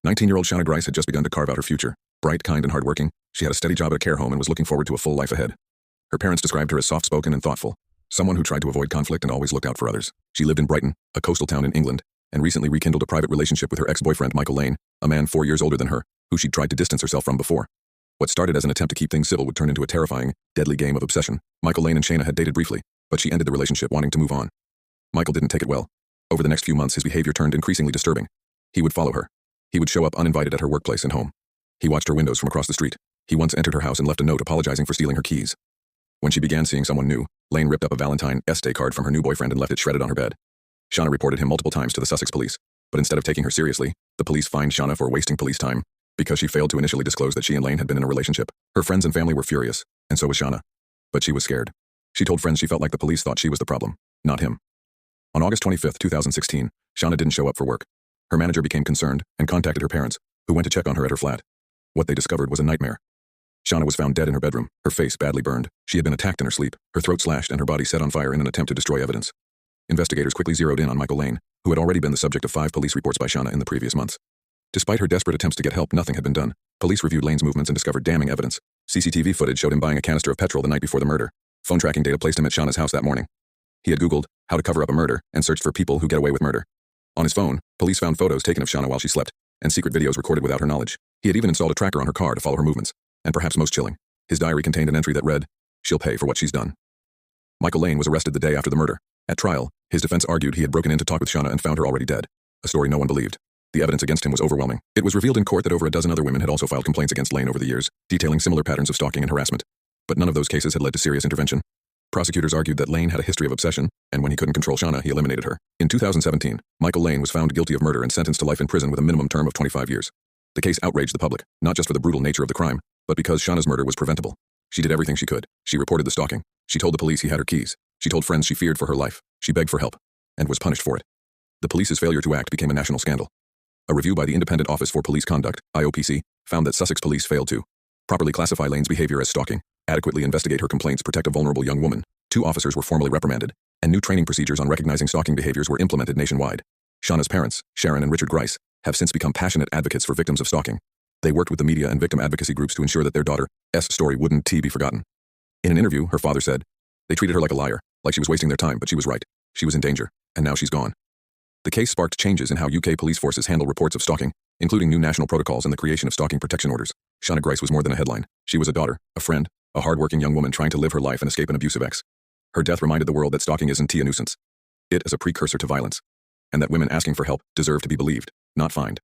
19-year-old Shana Grice had just begun to carve out her future. Bright, kind, and hardworking, she had a steady job at a care home and was looking forward to a full life ahead. Her parents described her as soft-spoken and thoughtful, someone who tried to avoid conflict and always looked out for others. She lived in Brighton, a coastal town in England, and recently rekindled a private relationship with her ex-boyfriend Michael Lane, a man 4 years older than her, who she'd tried to distance herself from before. What started as an attempt to keep things civil would turn into a terrifying, deadly game of obsession. Michael Lane and Shana had dated briefly, but she ended the relationship wanting to move on. Michael didn't take it well. Over the next few months, his behavior turned increasingly disturbing. He would follow her. He would show up uninvited at her workplace and home. He watched her windows from across the street. He once entered her house and left a note apologizing for stealing her keys. When she began seeing someone new, Lane ripped up a Valentine's Day card from her new boyfriend and left it shredded on her bed. Shana reported him multiple times to the Sussex police, but instead of taking her seriously, the police fined Shana for wasting police time because she failed to initially disclose that she and Lane had been in a relationship. Her friends and family were furious, and so was Shana. But she was scared. She told friends she felt like the police thought she was the problem, not him. On August 25, 2016, Shana didn't show up for work. Her manager became concerned and contacted her parents, who went to check on her at her flat. What they discovered was a nightmare. Shana was found dead in her bedroom, her face badly burned. She had been attacked in her sleep, her throat slashed, and her body set on fire in an attempt to destroy evidence. Investigators quickly zeroed in on Michael Lane, who had already been the subject of 5 police reports by Shana in the previous months. Despite her desperate attempts to get help, nothing had been done. Police reviewed Lane's movements and discovered damning evidence. CCTV footage showed him buying a canister of petrol the night before the murder. Phone tracking data placed him at Shana's house that morning. He had Googled how to cover up a murder and searched for people who get away with murder. On his phone, police found photos taken of Shana while she slept, and secret videos recorded without her knowledge. He had even installed a tracker on her car to follow her movements. And perhaps most chilling, his diary contained an entry that read, "She'll pay for what she's done." Michael Lane was arrested the day after the murder. At trial, his defense argued he had broken in to talk with Shana and found her already dead, a story no one believed. The evidence against him was overwhelming. It was revealed in court that over a dozen other women had also filed complaints against Lane over the years, detailing similar patterns of stalking and harassment. But none of those cases had led to serious intervention. Prosecutors argued that Lane had a history of obsession, and when he couldn't control Shana, he eliminated her. In 2017, Michael Lane was found guilty of murder and sentenced to life in prison with a minimum term of 25 years. The case outraged the public, not just for the brutal nature of the crime, but because Shana's murder was preventable. She did everything she could. She reported the stalking. She told the police he had her keys. She told friends she feared for her life. She begged for help, and was punished for it. The police's failure to act became a national scandal. A review by the Independent Office for Police Conduct, IOPC, found that Sussex police failed to properly classify Lane's behavior as stalking, adequately investigate her complaints, protect a vulnerable young woman. 2 officers were formally reprimanded, and new training procedures on recognizing stalking behaviors were implemented nationwide. Shana's parents, Sharon and Richard Grice, have since become passionate advocates for victims of stalking. They worked with the media and victim advocacy groups to ensure that their daughter's story wouldn't be forgotten. In an interview, her father said, "They treated her like a liar, like she was wasting their time, but she was right. She was in danger, and now she's gone." The case sparked changes in how UK police forces handle reports of stalking, including new national protocols and the creation of stalking protection orders. Shana Grice was more than a headline. She was a daughter, a friend, a hardworking young woman trying to live her life and escape an abusive ex. Her death reminded the world that stalking isn't a nuisance. It is a precursor to violence, and that women asking for help deserve to be believed, not fined.